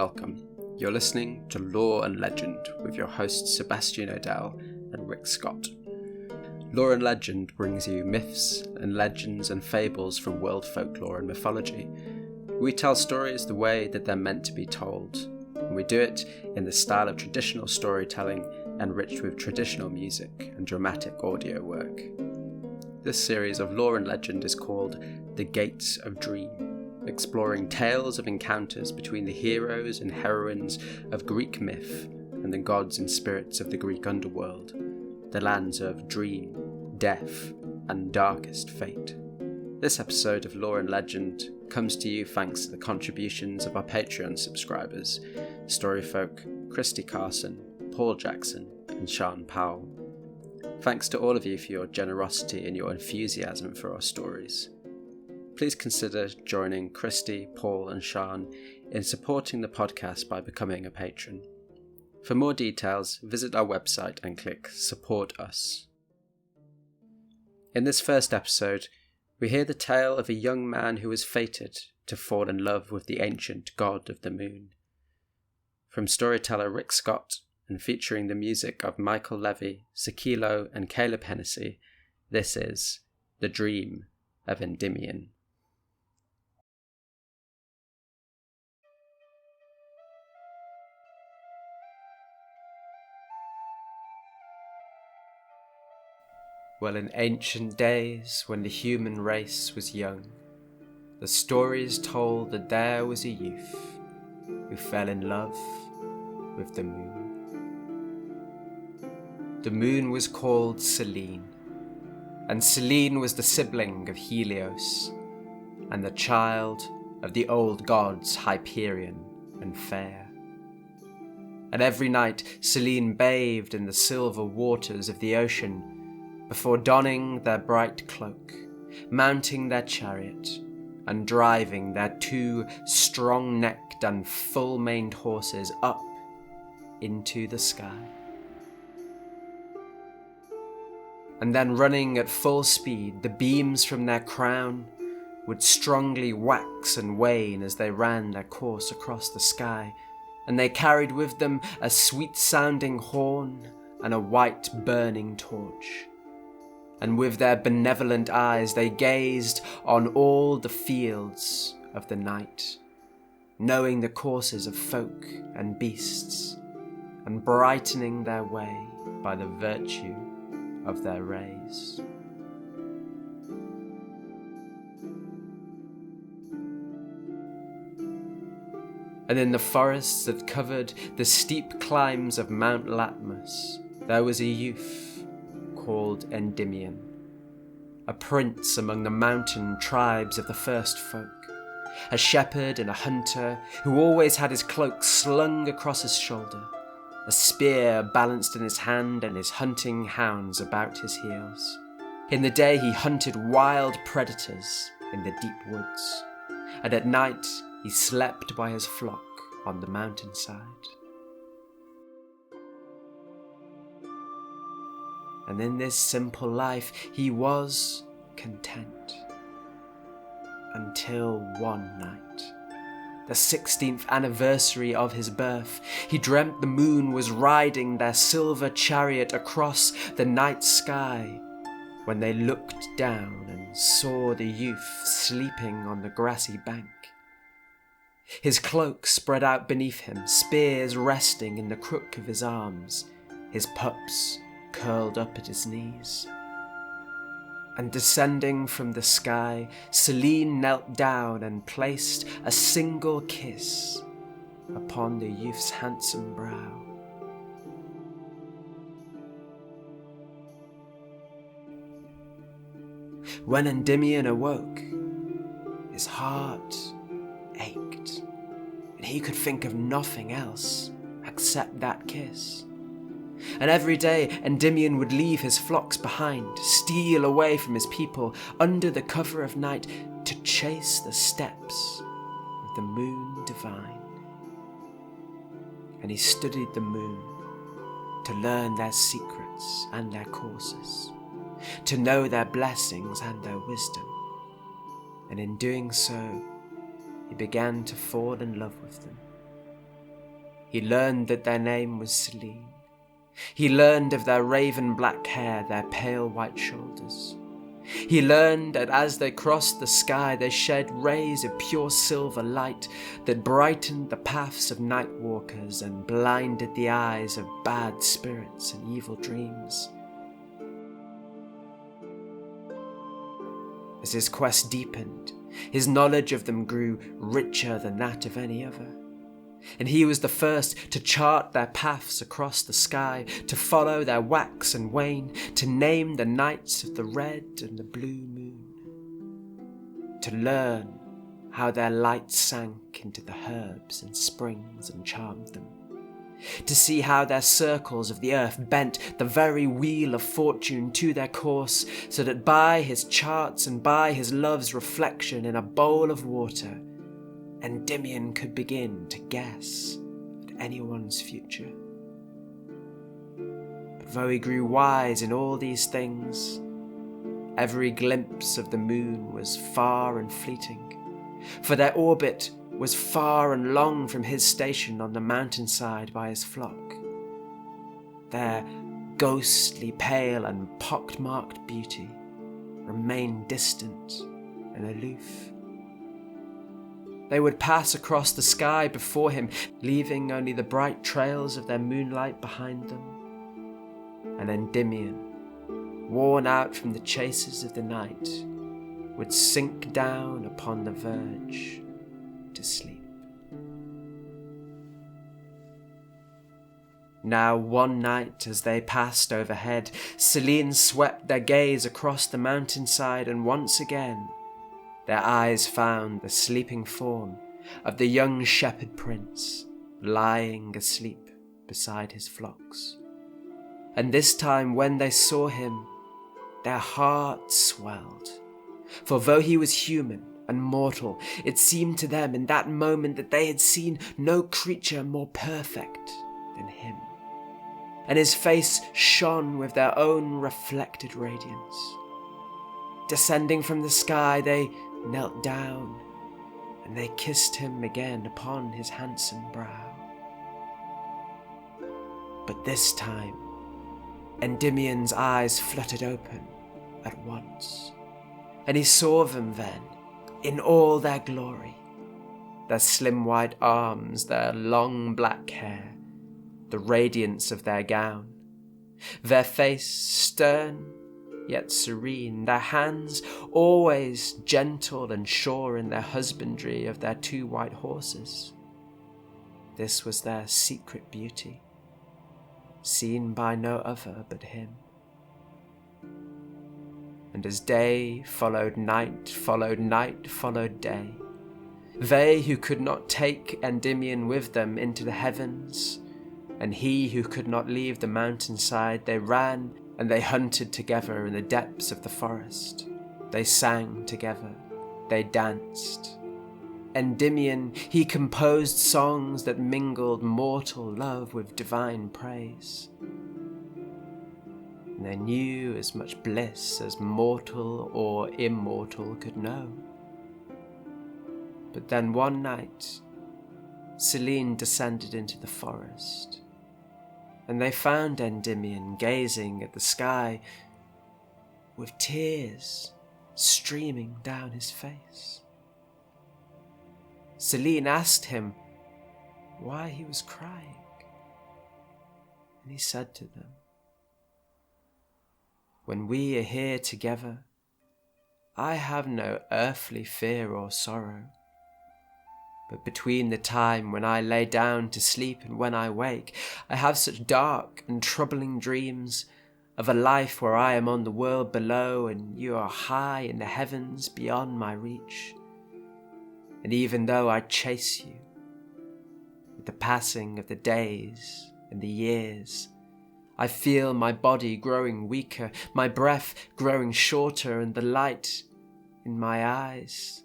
welcome. You're listening to Lore and Legend with your hosts Sebastian O'Dell and Rick Scott. Lore and Legend brings you myths and legends and fables from world folklore and mythology. We tell stories the way that they're meant to be told, and we do it in the style of traditional storytelling enriched with traditional music and dramatic audio work. This series of Lore and Legend is called The Gates of Dream, exploring tales of encounters between the heroes and heroines of Greek myth and the gods and spirits of the Greek underworld, the lands of dream, death, and darkest fate. This episode of Lore and Legend comes to you thanks to the contributions of our Patreon subscribers, Storyfolk, Christy Carson, Paul Jackson, and Sean Powell. Thanks to all of you for your generosity and your enthusiasm for our stories. Please consider joining Christy, Paul, and Sean in supporting the podcast by becoming a patron. For more details, visit our website and click Support Us. In this first episode, we hear the tale of a young man who was fated to fall in love with the ancient god of the moon. From storyteller Rick Scott, and featuring the music of Michael Levy, Seikilo, and Caleb Henessey, this is The Dream of Endymion. Well, in ancient days, when the human race was young, the stories told that there was a youth who fell in love with the moon. The moon was called Selene, and Selene was the sibling of Helios, and the child of the old gods Hyperion and Fair. And every night Selene bathed in the silver waters of the ocean before donning their bright cloak, mounting their chariot, and driving their two strong-necked and full-maned horses up into the sky. And then running at full speed, the beams from their crown would strongly wax and wane as they ran their course across the sky, and they carried with them a sweet-sounding horn and a white burning torch. And with their benevolent eyes they gazed on all the fields of the night, knowing the courses of folk and beasts, and brightening their way by the virtue of their rays. And in the forests that covered the steep climbs of Mount Latmus, there was a youth called Endymion, a prince among the mountain tribes of the first folk, a shepherd and a hunter who always had his cloak slung across his shoulder, a spear balanced in his hand and his hunting hounds about his heels. In the day he hunted wild predators in the deep woods, and at night he slept by his flock on the mountainside. And in this simple life he was content. Until one night, the 16th anniversary of his birth, he dreamt the moon was riding their silver chariot across the night sky, when they looked down and saw the youth sleeping on the grassy bank. His cloak spread out beneath him, spears resting in the crook of his arms, his pups curled up at his knees. And descending from the sky, Selene knelt down and placed a single kiss upon the youth's handsome brow. When Endymion awoke, his heart ached, and he could think of nothing else except that kiss. And every day Endymion would leave his flocks behind, steal away from his people under the cover of night to chase the steps of the moon divine. And he studied the moon to learn their secrets and their courses, to know their blessings and their wisdom. And in doing so, he began to fall in love with them, he learned that their name was Selene. He learned of their raven black hair, their pale white shoulders. He learned that as they crossed the sky, they shed rays of pure silver light that brightened the paths of night walkers and blinded the eyes of bad spirits and evil dreams. As his quest deepened, his knowledge of them grew richer than that of any other, and he was the first to chart their paths across the sky, to follow their wax and wane, to name the nights of the red and the blue moon, to learn how their light sank into the herbs and springs and charmed them, to see how their circles of the earth bent the very wheel of fortune to their course, so that by his charts and by his love's reflection in a bowl of water, Endymion could begin to guess at anyone's future. But though he grew wise in all these things, every glimpse of the moon was far and fleeting, for their orbit was far and long from his station on the mountainside by his flock. Their ghostly pale and pock-marked beauty remained distant and aloof. They would pass across the sky before him, leaving only the bright trails of their moonlight behind them. And Endymion, worn out from the chases of the night, would sink down upon the verge to sleep. Now one night, as they passed overhead, Selene swept their gaze across the mountainside, and once again their eyes found the sleeping form of the young shepherd prince lying asleep beside his flocks. And this time when they saw him, their hearts swelled, for though he was human and mortal, it seemed to them in that moment that they had seen no creature more perfect than him, and his face shone with their own reflected radiance. Descending from the sky, they knelt down, and they kissed him again upon his handsome brow. But this time, Endymion's eyes fluttered open at once, and he saw them then in all their glory, their slim white arms, their long black hair, the radiance of their gown, their face stern yet serene, their hands always gentle and sure in their husbandry of their 2 white horses. This was their secret beauty, seen by no other but him. And as day followed night, followed night, followed day, they who could not take Endymion with them into the heavens, and he who could not leave the mountainside, they ran and they hunted together in the depths of the forest. They sang together, they danced. Endymion, he composed songs that mingled mortal love with divine praise. And they knew as much bliss as mortal or immortal could know. But then one night, Selene descended into the forest, and they found Endymion gazing at the sky with tears streaming down his face. Selene asked him why he was crying, and he said to them, "When we are here together, I have no earthly fear or sorrow. But between the time when I lay down to sleep and when I wake, I have such dark and troubling dreams of a life where I am on the world below and you are high in the heavens beyond my reach. And even though I chase you, with the passing of the days and the years, I feel my body growing weaker, my breath growing shorter, and the light in my eyes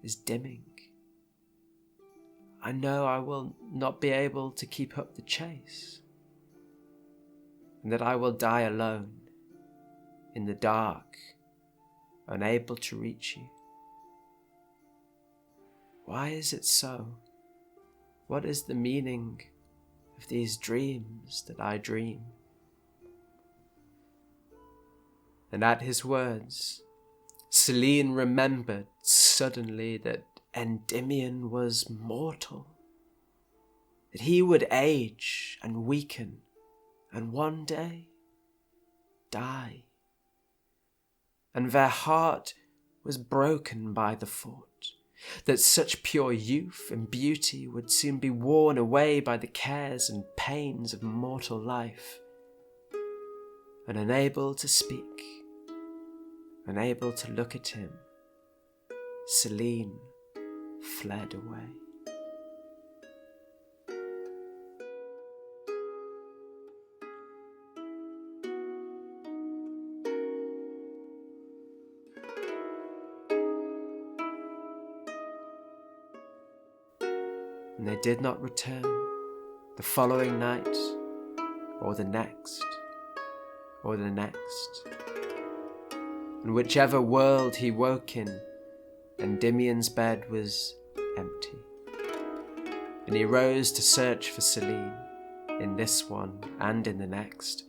is dimming. I know I will not be able to keep up the chase, and that I will die alone, in the dark, unable to reach you. Why is it so? What is the meaning of these dreams that I dream?" And at his words, Selene remembered suddenly that Endymion was mortal, that he would age and weaken and one day die. And their heart was broken by the thought that such pure youth and beauty would soon be worn away by the cares and pains of mortal life. And unable to speak, unable to look at him, Selene fled away. And they did not return the following night, or the next, or the next. And whichever world he woke in, Endymion's bed was empty. And he rose to search for Selene, in this one and in the next.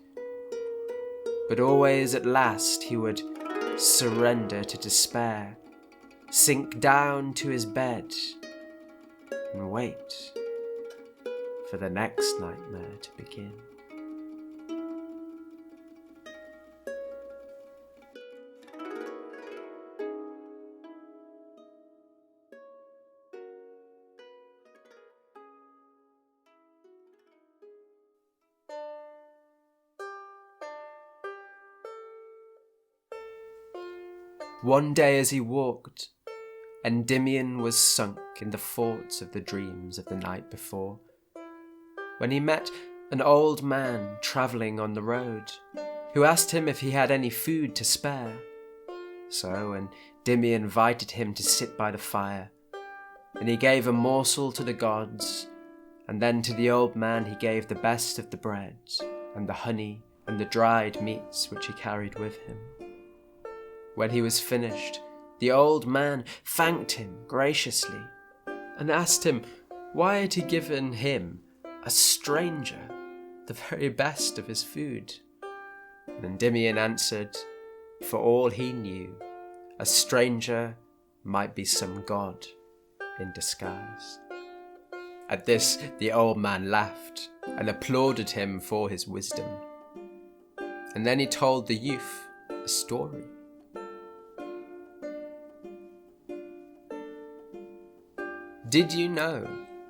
But always at last he would surrender to despair, sink down to his bed, and wait for the next nightmare to begin. One day as he walked, Endymion was sunk in the thoughts of the dreams of the night before, when he met an old man travelling on the road, who asked him if he had any food to spare. So Endymion invited him to sit by the fire, and he gave a morsel to the gods, and then to the old man he gave the best of the bread, and the honey, and the dried meats which he carried with him. When he was finished, the old man thanked him graciously, and asked him why had he given him, a stranger, the very best of his food. And Endymion answered, for all he knew, a stranger might be some god in disguise. At this the old man laughed, and applauded him for his wisdom. And then he told the youth a story. "Did you know,"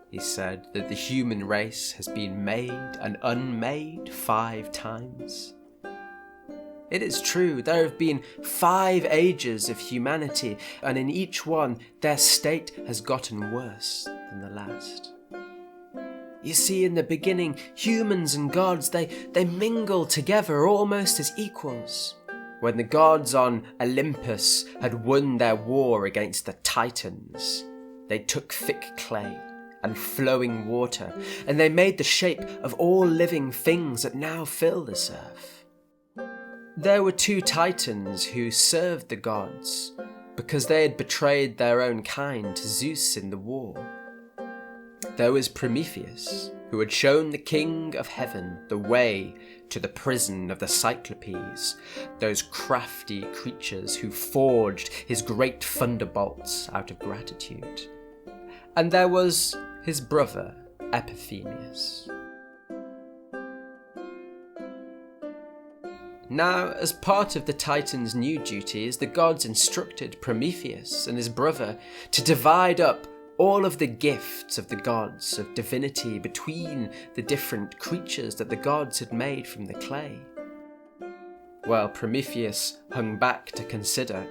he said, "that the human race has been made and unmade 5 times? It is true, there have been 5 ages of humanity, and in each one their state has gotten worse than the last. You see, in the beginning, humans and gods, they mingled together almost as equals. When the gods on Olympus had won their war against the Titans, they took thick clay and flowing water, and they made the shape of all living things that now fill this earth. There were 2 Titans who served the gods because they had betrayed their own kind to Zeus in the war. There was Prometheus, who had shown the king of heaven the way to the prison of the Cyclopes, those crafty creatures who forged his great thunderbolts out of gratitude. And there was his brother, Epiphanius. Now, as part of the Titans' new duties, the gods instructed Prometheus and his brother to divide up all of the gifts of the gods of divinity between the different creatures that the gods had made from the clay. Well, Prometheus hung back to consider.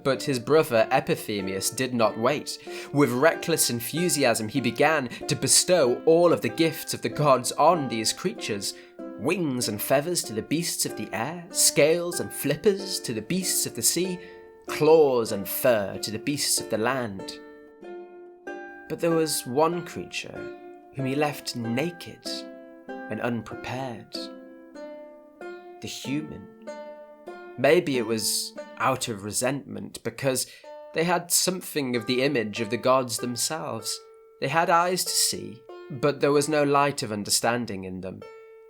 But his brother Epiphanius did not wait. With reckless enthusiasm he began to bestow all of the gifts of the gods on these creatures. Wings and feathers to the beasts of the air, scales and flippers to the beasts of the sea, claws and fur to the beasts of the land. But there was one creature whom he left naked and unprepared. The human. Maybe it was out of resentment, because they had something of the image of the gods themselves. They had eyes to see, but there was no light of understanding in them,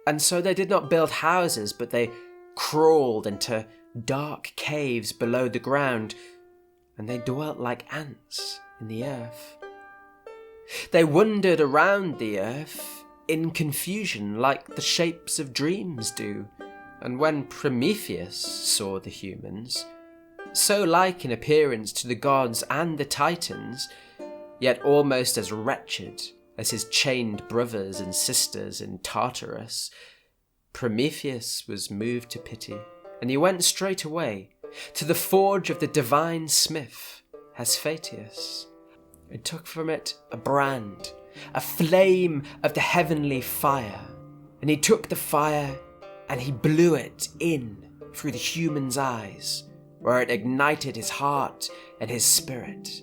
and so they did not build houses, but they crawled into dark caves below the ground, and they dwelt like ants in the earth. They wandered around the earth in confusion like the shapes of dreams do, and when Prometheus saw the humans, so like in appearance to the gods and the Titans, yet almost as wretched as his chained brothers and sisters in Tartarus, Prometheus was moved to pity, and he went straight away to the forge of the divine smith, Hesphatius, and took from it a brand, a flame of the heavenly fire, and he took the fire and he blew it in through the human's eyes, where it ignited his heart and his spirit,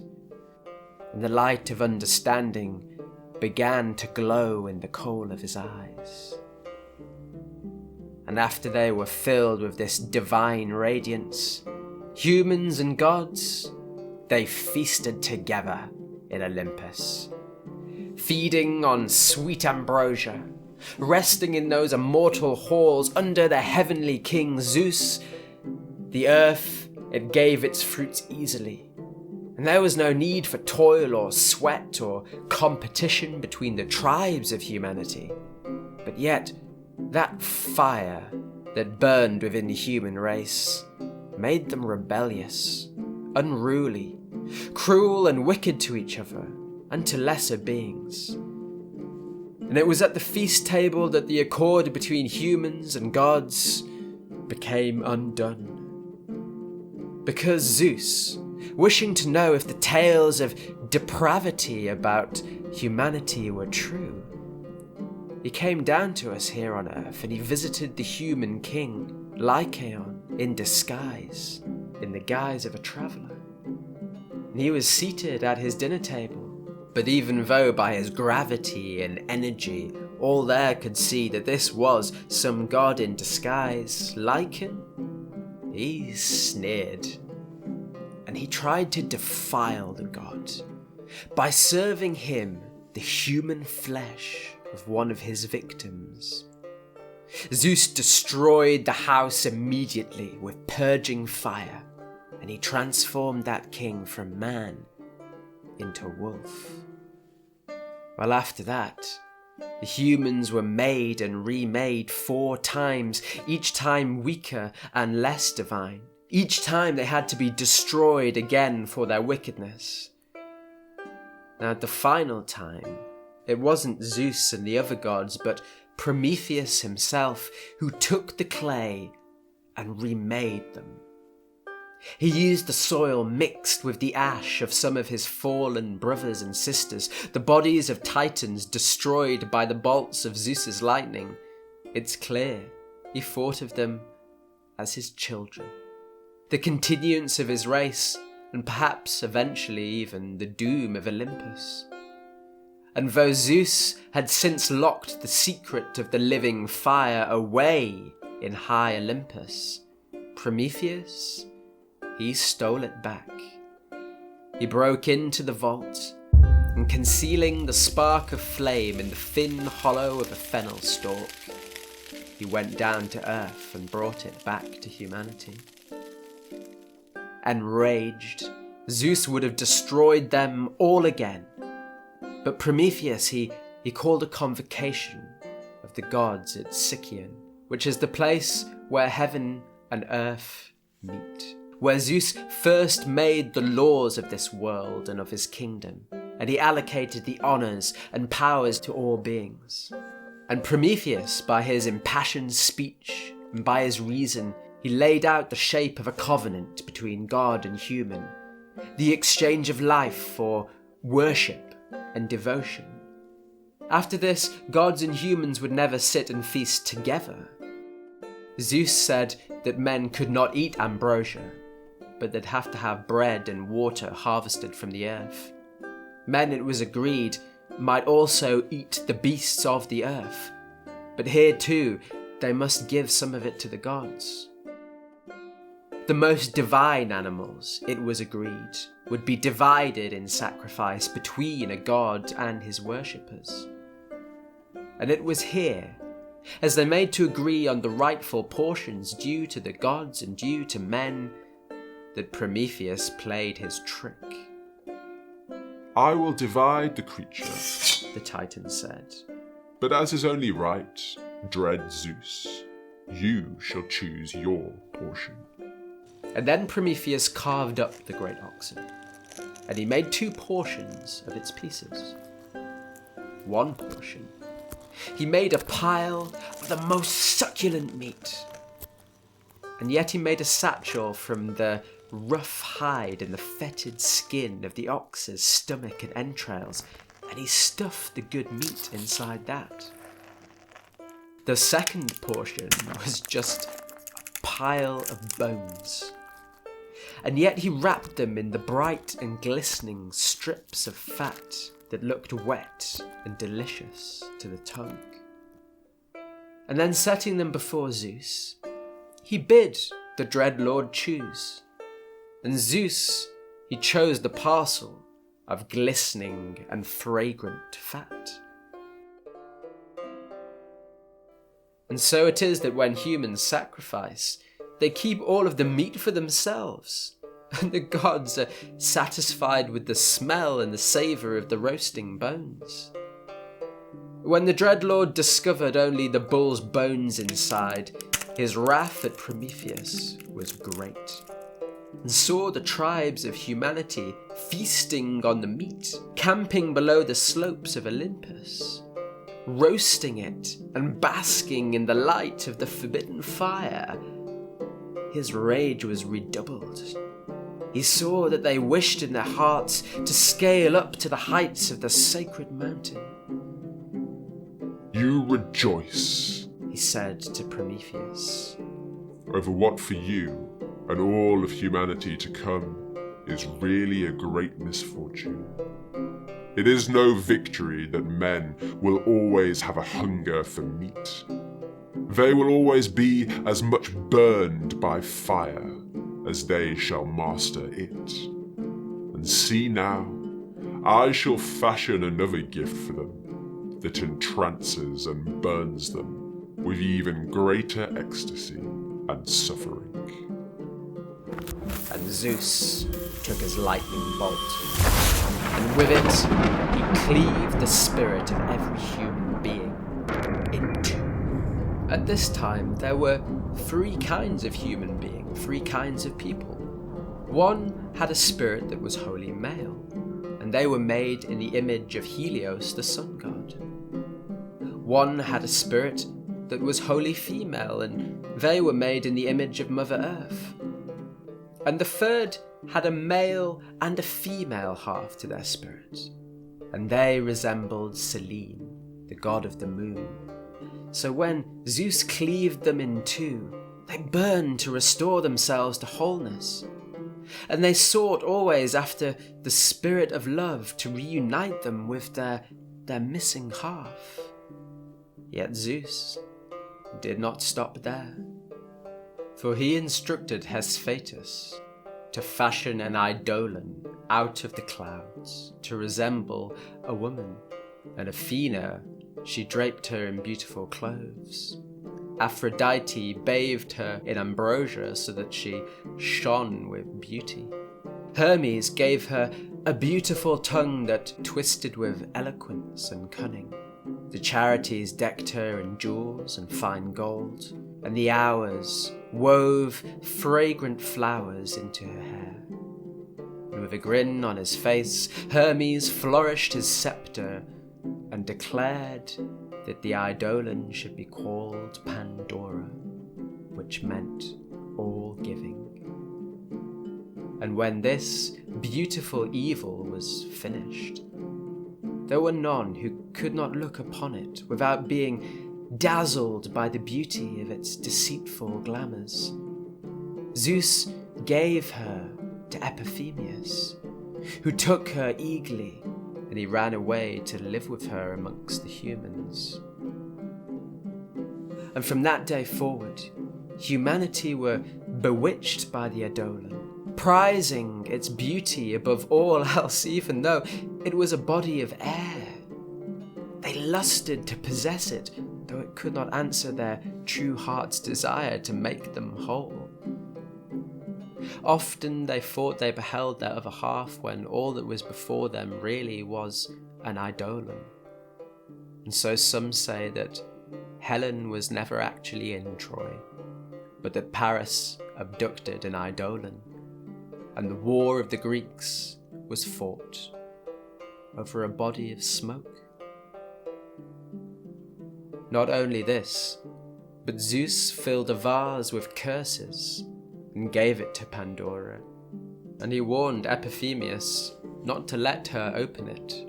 and the light of understanding began to glow in the coal of his eyes. And after they were filled with this divine radiance, humans and gods, they feasted together in Olympus, feeding on sweet ambrosia, resting in those immortal halls under the heavenly king Zeus. The earth, it gave its fruits easily, and there was no need for toil or sweat or competition between the tribes of humanity. But yet, that fire that burned within the human race made them rebellious, unruly, cruel and wicked to each other and to lesser beings. And it was at the feast table that the accord between humans and gods became undone. Because Zeus, wishing to know if the tales of depravity about humanity were true, he came down to us here on earth, and he visited the human king, Lycaon, in disguise, in the guise of a traveller. And he was seated at his dinner table, but even though by his gravity and energy all there could see that this was some god in disguise, Lycaon, he sneered, and he tried to defile the god by serving him the human flesh of one of his victims. Zeus destroyed the house immediately with purging fire, and he transformed that king from man into wolf. Well, after that, the humans were made and remade 4 times, each time weaker and less divine. Each time they had to be destroyed again for their wickedness. Now, at the final time, it wasn't Zeus and the other gods, but Prometheus himself who took the clay and remade them. He used the soil mixed with the ash of some of his fallen brothers and sisters, the bodies of titans destroyed by the bolts of Zeus's lightning. It's clear he thought of them as his children, the continuance of his race, and perhaps eventually even the doom of Olympus. And though Zeus had since locked the secret of the living fire away in high Olympus, Prometheus, he stole it back. He broke into the vault, and concealing the spark of flame in the thin hollow of a fennel stalk, he went down to earth and brought it back to humanity. Enraged, Zeus would have destroyed them all again, but Prometheus, he called a convocation of the gods at Sicyon, which is the place where heaven and earth meet, where Zeus first made the laws of this world and of his kingdom, and he allocated the honours and powers to all beings. And Prometheus, by his impassioned speech and by his reason, he laid out the shape of a covenant between God and human, the exchange of life for worship and devotion. After this, gods and humans would never sit and feast together. Zeus said that men could not eat ambrosia, but they'd have to have bread and water harvested from the earth. Men, it was agreed, might also eat the beasts of the earth, but here too they must give some of it to the gods. The most divine animals, it was agreed, would be divided in sacrifice between a god and his worshippers. And it was here, as they made to agree on the rightful portions due to the gods and due to men, that Prometheus played his trick. I will divide the creature, the Titan said. But as is only right, dread Zeus, you shall choose your portion. And then Prometheus carved up the great oxen, and he made 2 portions of its pieces. One portion he made a pile of the most succulent meat, and yet he made a satchel from the rough hide and the fetid skin of the ox's stomach and entrails, and he stuffed the good meat inside that. The second portion was just a pile of bones, and yet he wrapped them in the bright and glistening strips of fat that looked wet and delicious to the tongue. And then setting them before Zeus, he bid the dread lord choose, and Zeus, he chose the parcel of glistening and fragrant fat. And so it is that when humans sacrifice, they keep all of the meat for themselves, and the gods are satisfied with the smell and the savour of the roasting bones. When the Dreadlord discovered only the bull's bones inside, his wrath at Prometheus was great, and saw the tribes of humanity feasting on the meat, camping below the slopes of Olympus, roasting it and basking in the light of the forbidden fire. His rage was redoubled. He saw that they wished in their hearts to scale up to the heights of the sacred mountain. You rejoice, he said to Prometheus, over what for you and all of humanity to come is really a great misfortune. It is no victory that men will always have a hunger for meat. They will always be as much burned by fire as they shall master it. And see now, I shall fashion another gift for them that entrances and burns them with even greater ecstasy and suffering. And Zeus took his lightning bolt, and with it he cleaved the spirit of every human being in two. At this time there were 3 kinds of human being, 3 kinds of people. One had a spirit that was wholly male, and they were made in the image of Helios, the sun god. One had a spirit that was wholly female, and they were made in the image of Mother Earth. And the third had a male and a female half to their spirit, and they resembled Selene, the god of the moon. So when Zeus cleaved them in 2, they burned to restore themselves to wholeness, and they sought always after the spirit of love to reunite them with their missing half. Yet Zeus did not stop there, for he instructed Hephaestus to fashion an eidolon out of the clouds to resemble a woman, and Athena, she draped her in beautiful clothes. Aphrodite bathed her in ambrosia so that she shone with beauty. Hermes gave her a beautiful tongue that twisted with eloquence and cunning. The Charities decked her in jewels and fine gold, and the Hours wove fragrant flowers into her hair. And with a grin on his face, Hermes flourished his sceptre and declared that the eidolon should be called Pandora, which meant all giving. And when this beautiful evil was finished, there were none who could not look upon it without being dazzled by the beauty of its deceitful glamours. Zeus gave her to Epiphanius, who took her eagerly, and he ran away to live with her amongst the humans. And from that day forward, humanity were bewitched by the eidolon, prizing its beauty above all else, even though it was a body of air. They They lusted to possess it, though it could not answer their true heart's desire to make them whole. Often they thought they beheld their other half when all that was before them really was an eidolon. And so some say that Helen was never actually in Troy, but that Paris abducted an eidolon, and the war of the Greeks was fought over a body of smoke. Not only this, but Zeus filled a vase with curses and gave it to Pandora, and he warned Epiphemius not to let her open it.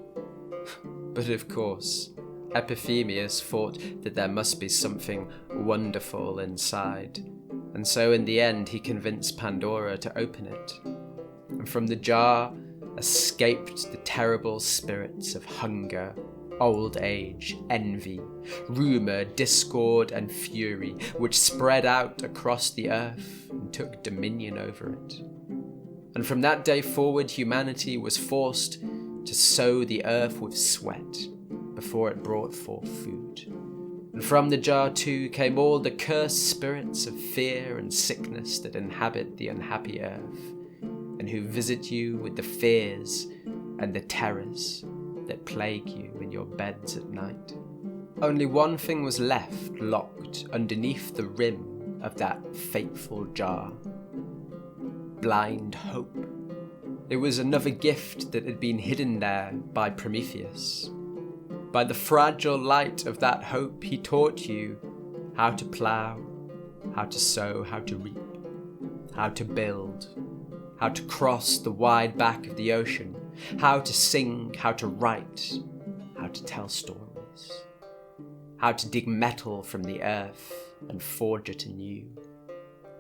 But of course, Epiphemius thought that there must be something wonderful inside, and so in the end he convinced Pandora to open it, and from the jar escaped the terrible spirits of hunger, old age, envy, rumour, discord and fury, which spread out across the earth and took dominion over it. And from that day forward, humanity was forced to sow the earth with sweat before it brought forth food. And from the jar too came all the cursed spirits of fear and sickness that inhabit the unhappy earth, and who visit you with the fears and the terrors that plague you in your beds at night. Only one thing was left locked underneath the rim of that fateful jar: blind hope. It was another gift that had been hidden there by Prometheus. By the fragile light of that hope, he taught you how to plough, how to sow, how to reap, how to build, how to cross the wide back of the ocean, how to sing, how to write, how to tell stories, how to dig metal from the earth and forge it anew,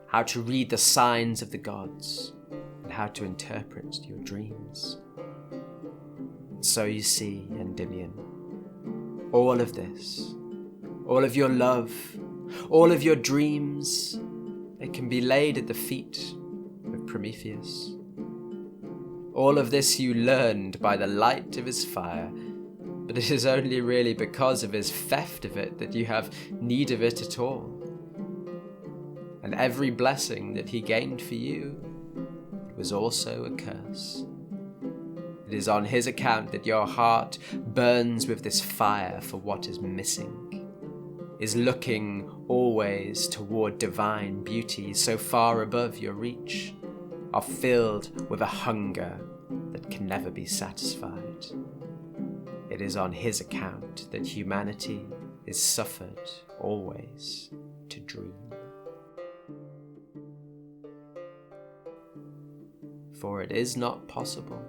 how to read the signs of the gods, and how to interpret your dreams. And so you see, Endymion, all of this, all of your love, all of your dreams, it can be laid at the feet of Prometheus. All of this you learned by the light of his fire, but it is only really because of his theft of it that you have need of it at all. And every blessing that he gained for you was also a curse. It is on his account that your heart burns with this fire for what is missing, is looking always toward divine beauty so far above your reach, are filled with a hunger that can never be satisfied. It is on his account that humanity is suffered always to dream. For it is not possible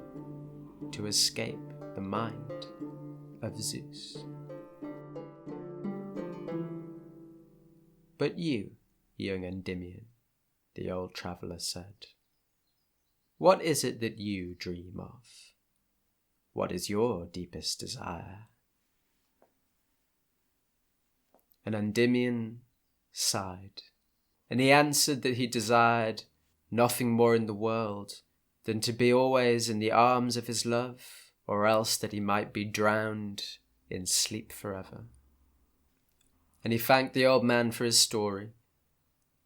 to escape the mind of Zeus. But you, young Endymion, the old traveller said, what is it that you dream of? What is your deepest desire? And Endymion sighed, and he answered that he desired nothing more in the world than to be always in the arms of his love, or else that he might be drowned in sleep forever. And he thanked the old man for his story,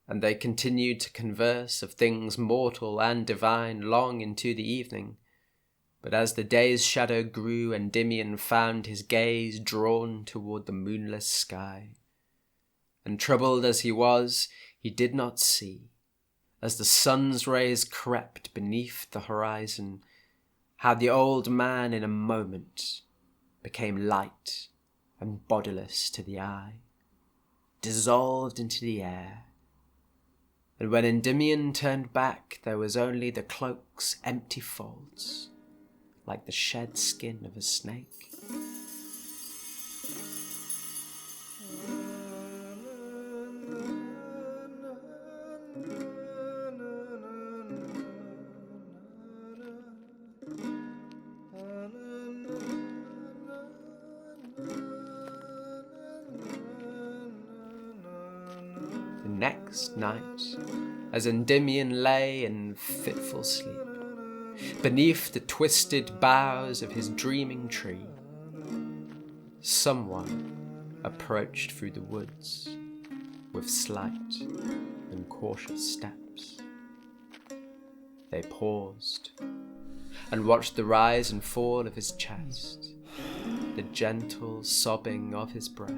and they continued to converse of things mortal and divine long into the evening. But as the day's shadow grew, Endymion found his gaze drawn toward the moonless sky, and troubled as he was, he did not see, as the sun's rays crept beneath the horizon, how the old man in a moment became light and bodiless to the eye, dissolved into the air. And when Endymion turned back, there was only the cloak's empty folds, like the shed skin of a snake. The next night, as Endymion lay in fitful sleep, beneath the twisted boughs of his dreaming tree, someone approached through the woods with slight and cautious steps. They paused and watched the rise and fall of his chest, the gentle sobbing of his breath.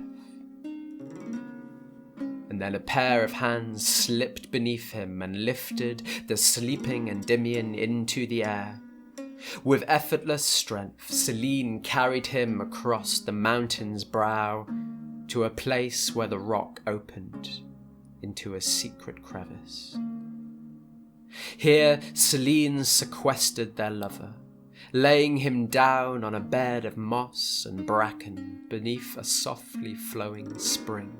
And then a pair of hands slipped beneath him and lifted the sleeping Endymion into the air. With effortless strength, Selene carried him across the mountain's brow to a place where the rock opened into a secret crevice. Here Selene sequestered their lover, laying him down on a bed of moss and bracken beneath a softly flowing spring.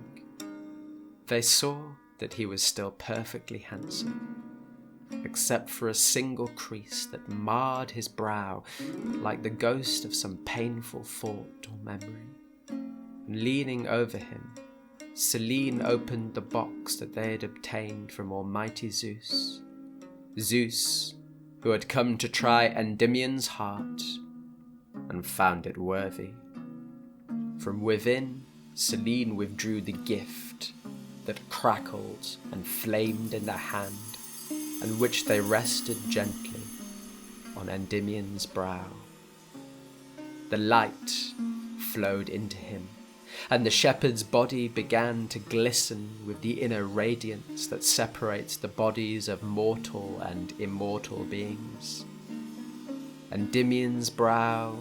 They saw that he was still perfectly handsome, except for a single crease that marred his brow like the ghost of some painful thought or memory. And leaning over him, Selene opened the box that they had obtained from almighty Zeus, who had come to try Endymion's heart and found it worthy. From within, Selene withdrew the gift that crackled and flamed in their hand, and which they rested gently on Endymion's brow. The light flowed into him, and the shepherd's body began to glisten with the inner radiance that separates the bodies of mortal and immortal beings. Endymion's brow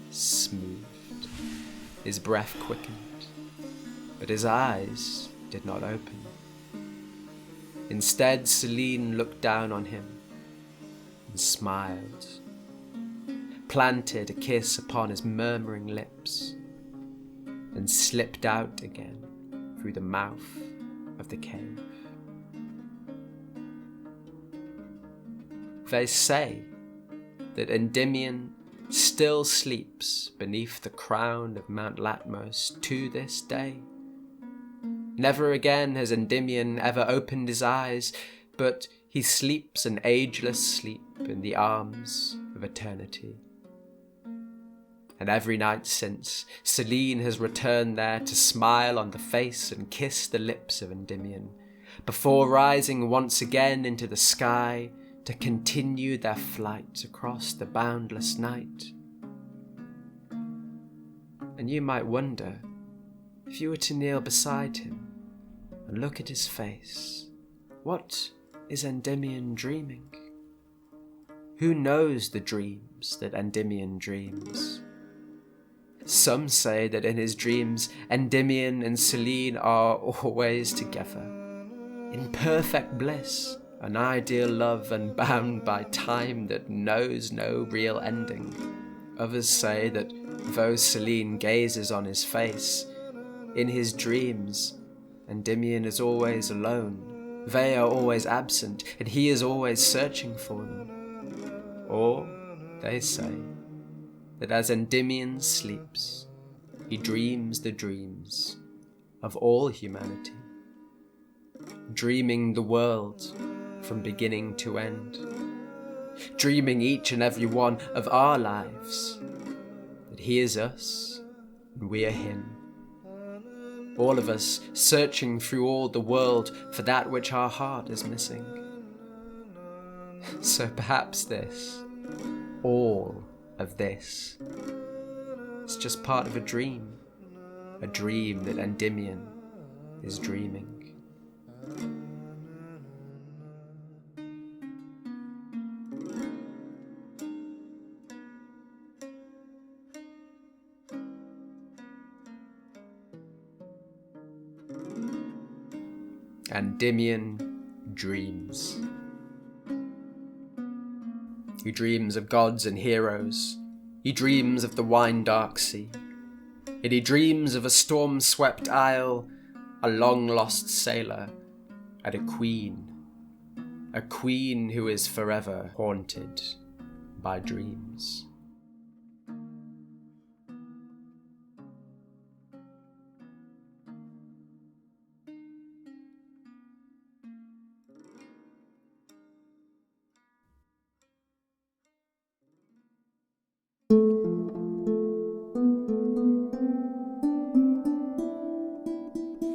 smoothed, his breath quickened, but his eyes did not open. Instead, Selene looked down on him and smiled, planted a kiss upon his murmuring lips, and slipped out again through the mouth of the cave. They say that Endymion still sleeps beneath the crown of Mount Latmos to this day. Never again has Endymion ever opened his eyes, but he sleeps an ageless sleep in the arms of eternity. And every night since, Selene has returned there to smile on the face and kiss the lips of Endymion, before rising once again into the sky to continue their flight across the boundless night. And you might wonder, if you were to kneel beside him and look at his face, what is Endymion dreaming? Who knows the dreams that Endymion dreams? Some say that in his dreams, Endymion and Selene are always together, in perfect bliss, an ideal love unbound by time that knows no real ending. Others say that though Selene gazes on his face, in his dreams, Endymion is always alone, they are always absent, and he is always searching for them. Or, they say, that as Endymion sleeps, he dreams the dreams of all humanity, dreaming the world from beginning to end, dreaming each and every one of our lives, that he is us and we are him, all of us searching through all the world for that which our heart is missing. So perhaps this, all of this, is just part of a dream that Endymion is dreaming. Endymion dreams. He dreams of gods and heroes. He dreams of the wine-dark sea. And he dreams of a storm-swept isle, a long-lost sailor, and a queen who is forever haunted by dreams.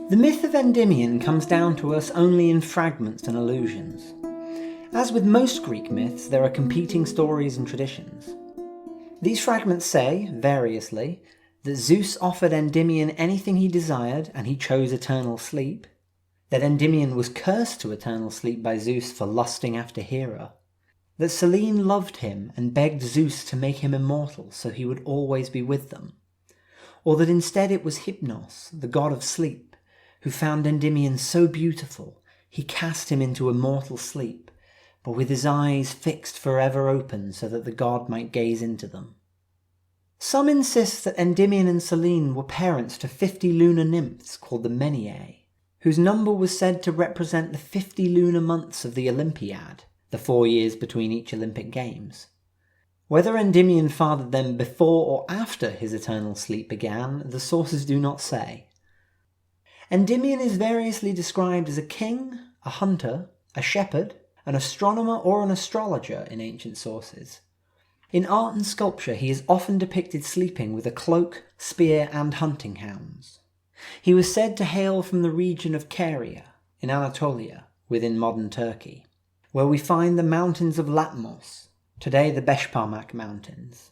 The myth of Endymion comes down to us only in fragments and allusions. As with most Greek myths, there are competing stories and traditions. These fragments say, variously, that Zeus offered Endymion anything he desired and he chose eternal sleep, that Endymion was cursed to eternal sleep by Zeus for lusting after Hera, that Selene loved him and begged Zeus to make him immortal so he would always be with them, or that instead it was Hypnos, the god of sleep, who found Endymion so beautiful he cast him into immortal sleep, but with his eyes fixed forever open so that the god might gaze into them. Some insist that Endymion and Selene were parents to 50 lunar nymphs called the Menyae, whose number was said to represent the 50 lunar months of the Olympiad, the 4 years between each Olympic Games. Whether Endymion fathered them before or after his eternal sleep began, the sources do not say. Endymion is variously described as a king, a hunter, a shepherd, an astronomer or an astrologer in ancient sources. In art and sculpture he is often depicted sleeping with a cloak, spear and hunting hounds. He was said to hail from the region of Caria, in Anatolia, within modern Turkey, where we find the mountains of Latmos, today the Beshparmak Mountains.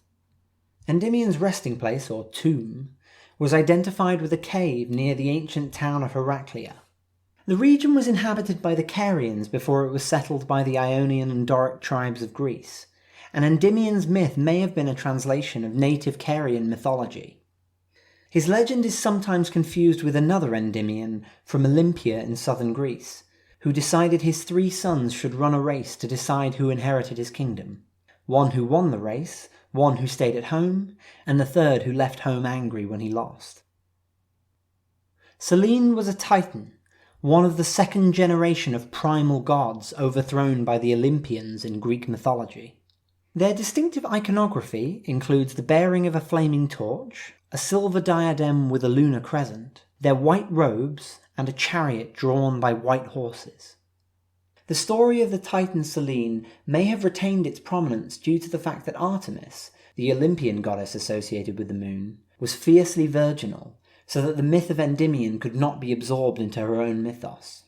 Endymion's resting place, or tomb, was identified with a cave near the ancient town of Heraclea. The region was inhabited by the Carians before it was settled by the Ionian and Doric tribes of Greece, and Endymion's myth may have been a translation of native Carian mythology. His legend is sometimes confused with another Endymion from Olympia in southern Greece, who decided his 3 sons should run a race to decide who inherited his kingdom. One who won the race, one who stayed at home, and the third who left home angry when he lost. Selene was a Titan, one of the 2nd generation of primal gods overthrown by the Olympians in Greek mythology. Their distinctive iconography includes the bearing of a flaming torch, a silver diadem with a lunar crescent, their white robes, and a chariot drawn by white horses. The story of the Titan Selene may have retained its prominence due to the fact that Artemis, the Olympian goddess associated with the moon, was fiercely virginal, so that the myth of Endymion could not be absorbed into her own mythos.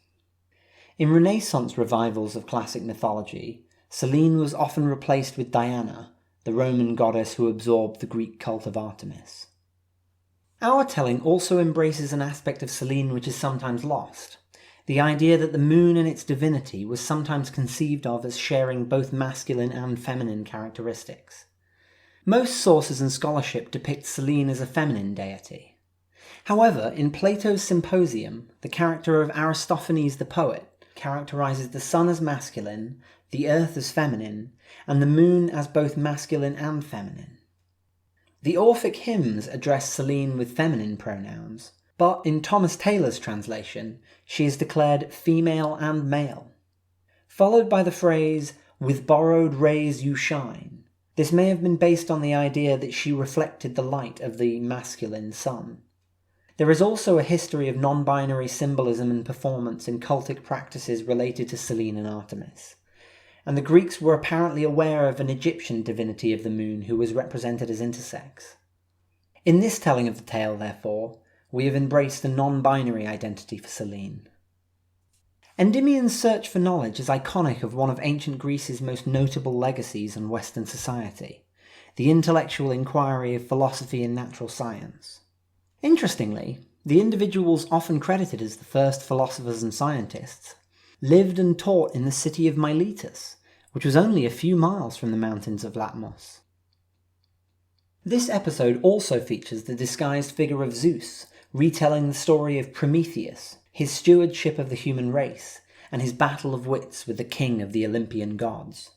In Renaissance revivals of classic mythology, Selene was often replaced with Diana, the Roman goddess who absorbed the Greek cult of Artemis. Our telling also embraces an aspect of Selene which is sometimes lost, the idea that the moon and its divinity was sometimes conceived of as sharing both masculine and feminine characteristics. Most sources and scholarship depict Selene as a feminine deity. However, in Plato's Symposium, the character of Aristophanes the poet characterizes the sun as masculine, the earth as feminine, and the moon as both masculine and feminine. The Orphic hymns address Selene with feminine pronouns, but in Thomas Taylor's translation, she is declared female and male. Followed by the phrase, "with borrowed rays you shine." This may have been based on the idea that she reflected the light of the masculine sun. There is also a history of non-binary symbolism and performance in cultic practices related to Selene and Artemis, and the Greeks were apparently aware of an Egyptian divinity of the moon who was represented as intersex. In this telling of the tale, therefore, we have embraced a non-binary identity for Selene. Endymion's search for knowledge is iconic of one of ancient Greece's most notable legacies on Western society, the intellectual inquiry of philosophy and natural science. Interestingly, the individuals often credited as the first philosophers and scientists lived and taught in the city of Miletus, which was only a few miles from the mountains of Latmos. This episode also features the disguised figure of Zeus, retelling the story of Prometheus, his stewardship of the human race, and his battle of wits with the king of the Olympian gods.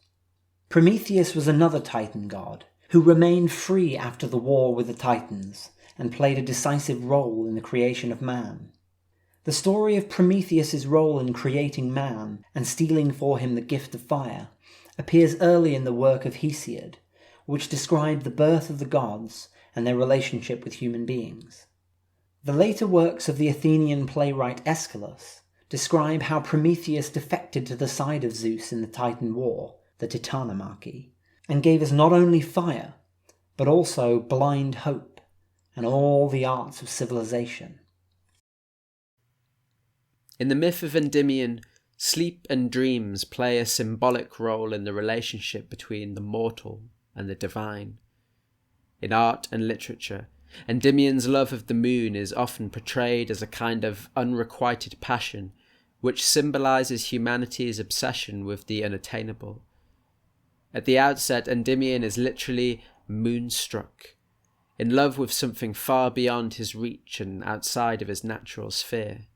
Prometheus was another Titan god, who remained free after the war with the Titans, and played a decisive role in the creation of man. The story of Prometheus's role in creating man, and stealing for him the gift of fire, appears early in the work of Hesiod, which described the birth of the gods and their relationship with human beings. The later works of the Athenian playwright Aeschylus describe how Prometheus defected to the side of Zeus in the Titan War, the Titanomachy, and gave us not only fire, but also blind hope and all the arts of civilization. In the myth of Endymion, sleep and dreams play a symbolic role in the relationship between the mortal and the divine. In art and literature, Endymion's love of the moon is often portrayed as a kind of unrequited passion, which symbolises humanity's obsession with the unattainable. At the outset, Endymion is literally moonstruck, in love with something far beyond his reach and outside of his natural sphere.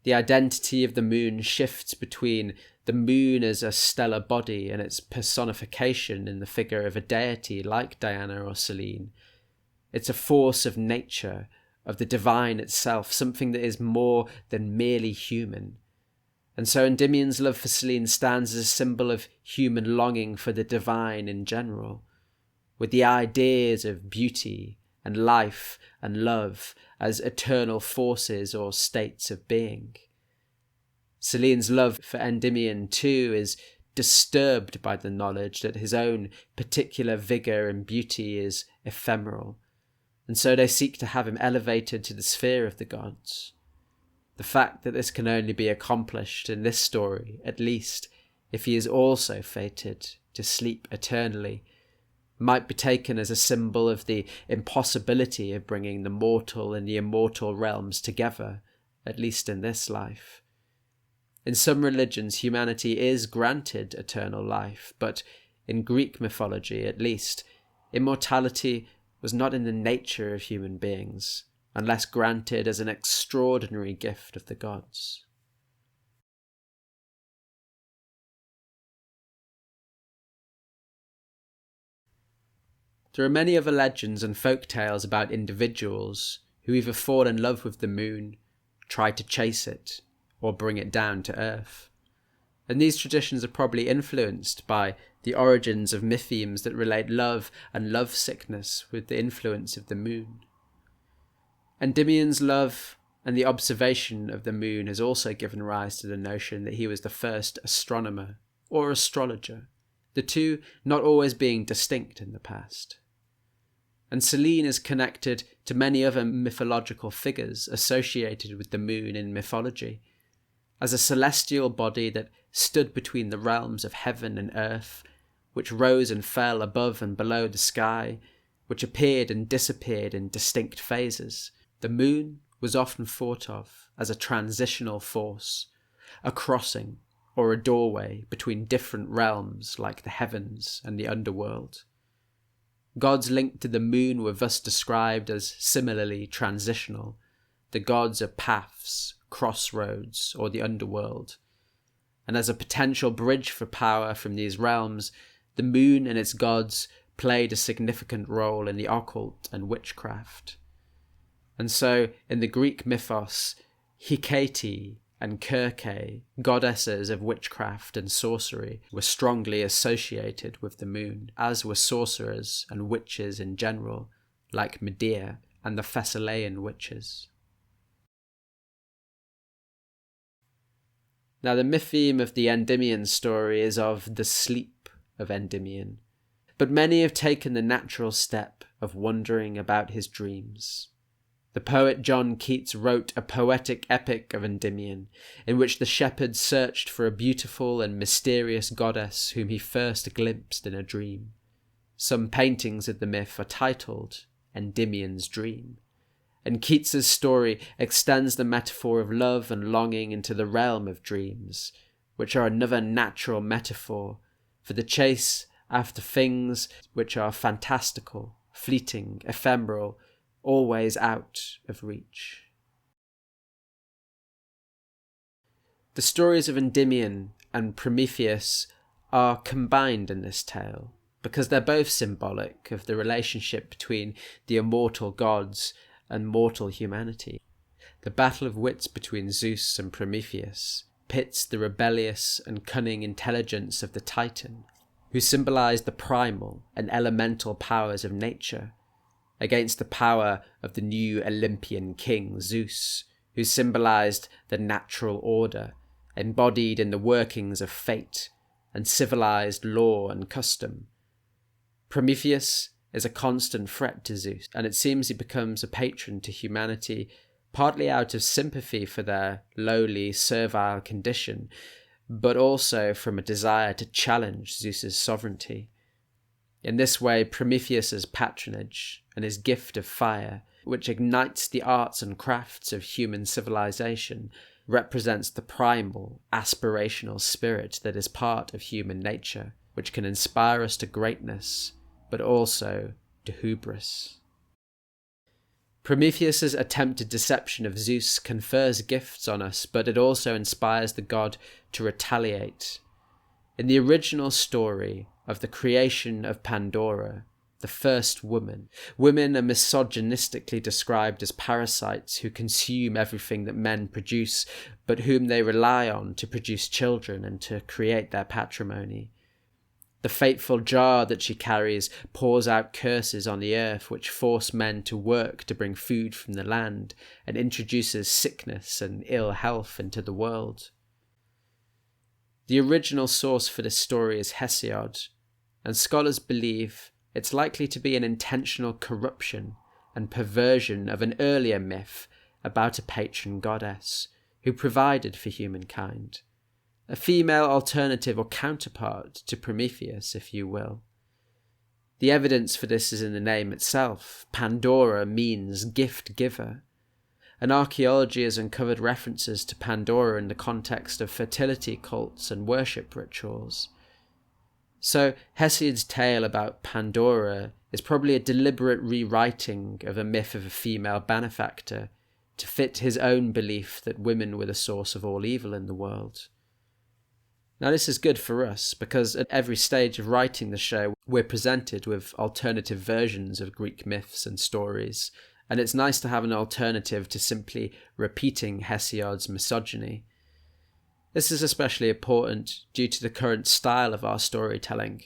The identity of the moon shifts between the moon as a stellar body and its personification in the figure of a deity like Diana or Selene. It's a force of nature, of the divine itself, something that is more than merely human. And so Endymion's love for Selene stands as a symbol of human longing for the divine in general, with the ideas of beauty and life and love as eternal forces or states of being. Selene's love for Endymion too is disturbed by the knowledge that his own particular vigour and beauty is ephemeral, and so they seek to have him elevated to the sphere of the gods. The fact that this can only be accomplished in this story, at least, if he is also fated to sleep eternally, might be taken as a symbol of the impossibility of bringing the mortal and the immortal realms together, at least in this life. In some religions, humanity is granted eternal life, but in Greek mythology, at least, immortality was not in the nature of human beings, unless granted as an extraordinary gift of the gods. There are many other legends and folk tales about individuals who either fall in love with the moon, try to chase it, or bring it down to earth. And these traditions are probably influenced by the origins of mythemes that relate love and love sickness with the influence of the moon. Endymion's love and the observation of the moon has also given rise to the notion that he was the first astronomer or astrologer, the two not always being distinct in the past. And Selene is connected to many other mythological figures associated with the moon in mythology, as a celestial body that stood between the realms of heaven and earth, which rose and fell above and below the sky, which appeared and disappeared in distinct phases. The moon was often thought of as a transitional force, a crossing or a doorway between different realms like the heavens and the underworld. Gods linked to the moon were thus described as similarly transitional, the gods of paths, crossroads, or the underworld. And as a potential bridge for power from these realms, the moon and its gods played a significant role in the occult and witchcraft. And so, in the Greek mythos, Hecate and Circe, goddesses of witchcraft and sorcery, were strongly associated with the moon, as were sorcerers and witches in general, like Medea and the Thessalian witches. Now, the mytheme of the Endymion story is of the sleep of Endymion, but many have taken the natural step of wondering about his dreams. The poet John Keats wrote a poetic epic of Endymion, in which the shepherd searched for a beautiful and mysterious goddess whom he first glimpsed in a dream. Some paintings of the myth are titled Endymion's Dream, and Keats's story extends the metaphor of love and longing into the realm of dreams, which are another natural metaphor for the chase after things which are fantastical, fleeting, ephemeral, always out of reach. The stories of Endymion and Prometheus are combined in this tale, because they're both symbolic of the relationship between the immortal gods and mortal humanity. The battle of wits between Zeus and Prometheus pits the rebellious and cunning intelligence of the Titan, who symbolise the primal and elemental powers of nature, against the power of the new Olympian king Zeus, who symbolised the natural order, embodied in the workings of fate and civilised law and custom. Prometheus is a constant threat to Zeus, and it seems he becomes a patron to humanity partly out of sympathy for their lowly, servile condition, but also from a desire to challenge Zeus's sovereignty. In this way, Prometheus's patronage and his gift of fire, which ignites the arts and crafts of human civilization, represents the primal, aspirational spirit that is part of human nature, which can inspire us to greatness, but also to hubris. Prometheus's attempted deception of Zeus confers gifts on us, but it also inspires the god to retaliate. In the original story of the creation of Pandora, the first women are misogynistically described as parasites who consume everything that men produce, but whom they rely on to produce children and to create their patrimony. The fateful jar that she carries pours out curses on the earth which force men to work to bring food from the land and introduces sickness and ill health into the world. The original source for this story is Hesiod, and scholars believe it's likely to be an intentional corruption and perversion of an earlier myth about a patron goddess who provided for humankind. A female alternative or counterpart to Prometheus, if you will. The evidence for this is in the name itself. Pandora means gift giver, and archaeology has uncovered references to Pandora in the context of fertility cults and worship rituals. So Hesiod's tale about Pandora is probably a deliberate rewriting of a myth of a female benefactor to fit his own belief that women were the source of all evil in the world. Now this is good for us because at every stage of writing the show we're presented with alternative versions of Greek myths and stories, and it's nice to have an alternative to simply repeating Hesiod's misogyny. This is especially important due to the current style of our storytelling.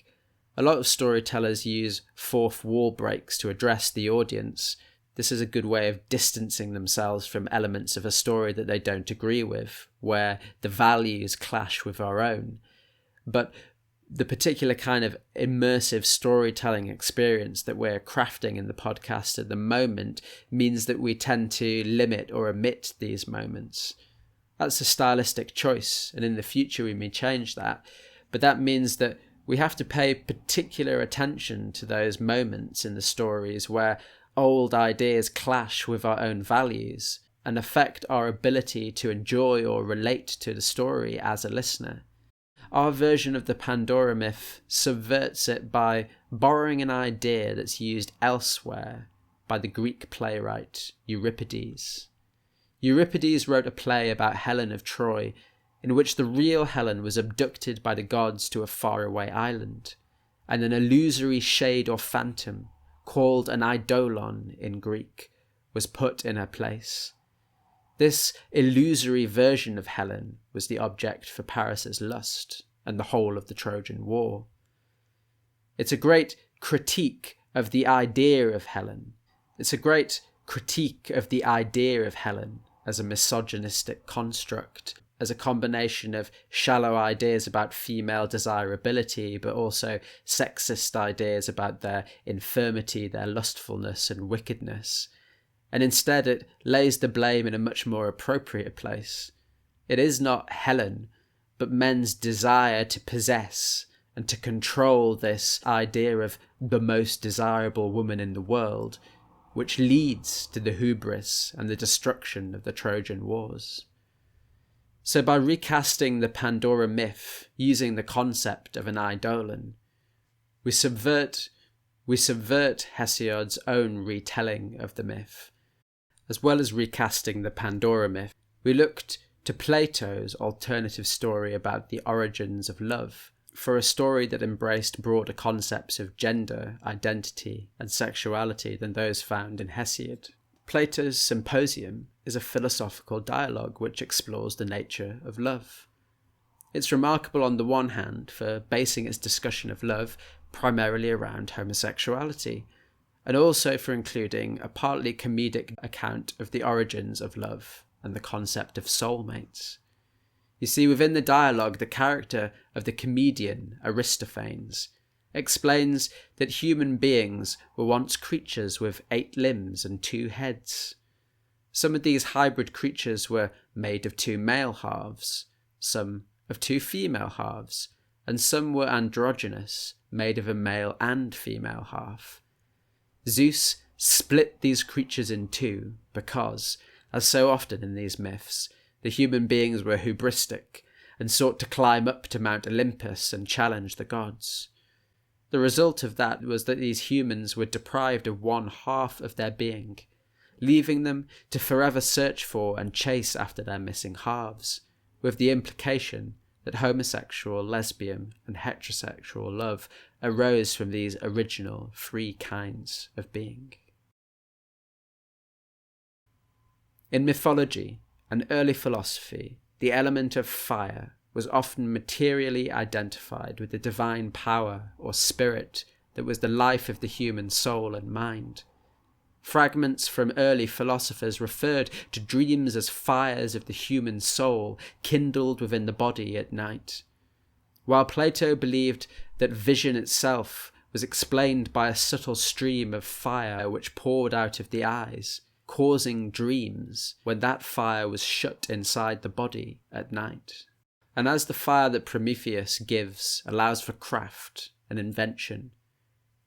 A lot of storytellers use fourth wall breaks to address the audience. This is a good way of distancing themselves from elements of a story that they don't agree with, where the values clash with our own. But the particular kind of immersive storytelling experience that we're crafting in the podcast at the moment means that we tend to limit or omit these moments. That's a stylistic choice, and in the future we may change that, but that means that we have to pay particular attention to those moments in the stories where old ideas clash with our own values and affect our ability to enjoy or relate to the story as a listener. Our version of the Pandora myth subverts it by borrowing an idea that's used elsewhere by the Greek playwright Euripides. Euripides wrote a play about Helen of Troy, in which the real Helen was abducted by the gods to a faraway island, and an illusory shade or phantom, called an eidolon in Greek, was put in her place. This illusory version of Helen was the object for Paris's lust and the whole of the Trojan War. It's a great critique of the idea of Helen. It's a great critique of the idea of Helen as a misogynistic construct, as a combination of shallow ideas about female desirability, but also sexist ideas about their infirmity, their lustfulness and wickedness. And instead it lays the blame in a much more appropriate place. It is not Helen, but men's desire to possess and to control this idea of the most desirable woman in the world, which leads to the hubris and the destruction of the Trojan Wars. So by recasting the Pandora myth using the concept of an eidolon, we subvert Hesiod's own retelling of the myth. As well as recasting the Pandora myth, we looked to Plato's alternative story about the origins of love, for a story that embraced broader concepts of gender, identity, and sexuality than those found in Hesiod. Plato's Symposium is a philosophical dialogue which explores the nature of love. It's remarkable on the one hand for basing its discussion of love primarily around homosexuality, and also for including a partly comedic account of the origins of love and the concept of soulmates. You see, within the dialogue, the character of the comedian Aristophanes explains that human beings were once creatures with 8 limbs and 2 heads. Some of these hybrid creatures were made of two male halves, some of two female halves, and some were androgynous, made of a male and female half. Zeus split these creatures in two because, as so often in these myths, the human beings were hubristic and sought to climb up to Mount Olympus and challenge the gods. The result of that was that these humans were deprived of one half of their being, leaving them to forever search for and chase after their missing halves, with the implication that homosexual, lesbian, and heterosexual love arose from these original three kinds of being. In mythology and early philosophy, the element of fire was often materially identified with the divine power or spirit that was the life of the human soul and mind. Fragments from early philosophers referred to dreams as fires of the human soul kindled within the body at night. While Plato believed that vision itself was explained by a subtle stream of fire which poured out of the eyes, causing dreams when that fire was shut inside the body at night. And as the fire that Prometheus gives allows for craft and invention,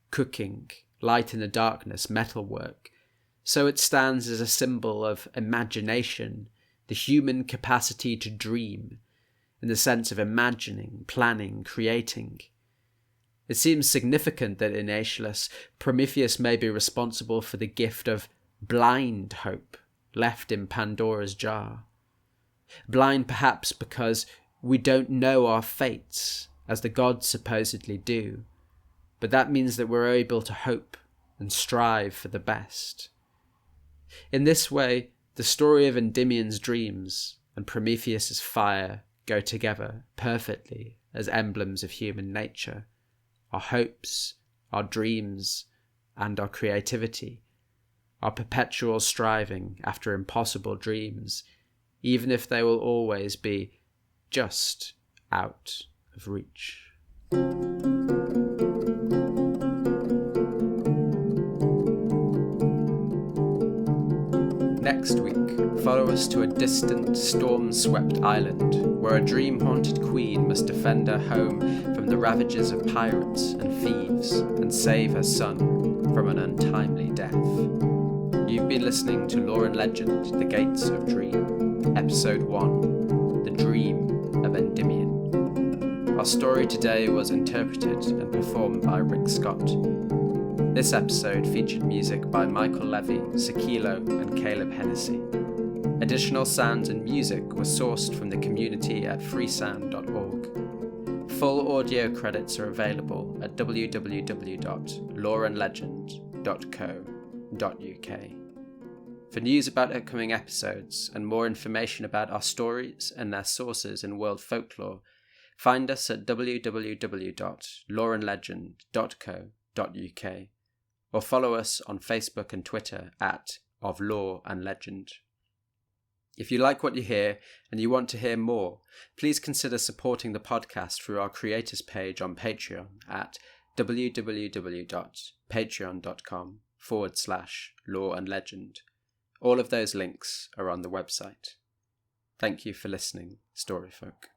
cooking, light in the darkness, metalwork, so it stands as a symbol of imagination, the human capacity to dream, in the sense of imagining, planning, creating. It seems significant that in Aeschylus, Prometheus may be responsible for the gift of blind hope left in Pandora's jar. Blind perhaps because we don't know our fates, as the gods supposedly do, but that means that we're able to hope and strive for the best. In this way, the story of Endymion's dreams and Prometheus's fire go together perfectly as emblems of human nature, our hopes, our dreams, and our creativity, our perpetual striving after impossible dreams, even if they will always be just out of reach. Next week, follow us to a distant, storm-swept island where a dream-haunted queen must defend her home from the ravages of pirates and thieves and save her son from an untimely death. You've been listening to Lore and Legend, The Gates of Dream, Episode 1, The Dream of Endymion. Our story today was interpreted and performed by Rick Scott. This episode featured music by Michael Levy, Seikilo, and Caleb Henessey. Additional sounds and music were sourced from the community at freesound.org. Full audio credits are available at www.loreandlegend.co.uk. For news about upcoming episodes and more information about our stories and their sources in world folklore, find us at www.loreandlegend.co.uk or follow us on Facebook and Twitter at Of Lore and Legend. If you like what you hear and you want to hear more, please consider supporting the podcast through our creators page on Patreon at www.patreon.com/loreandlegend. All of those links are on the website. Thank you for listening, Storyfolk.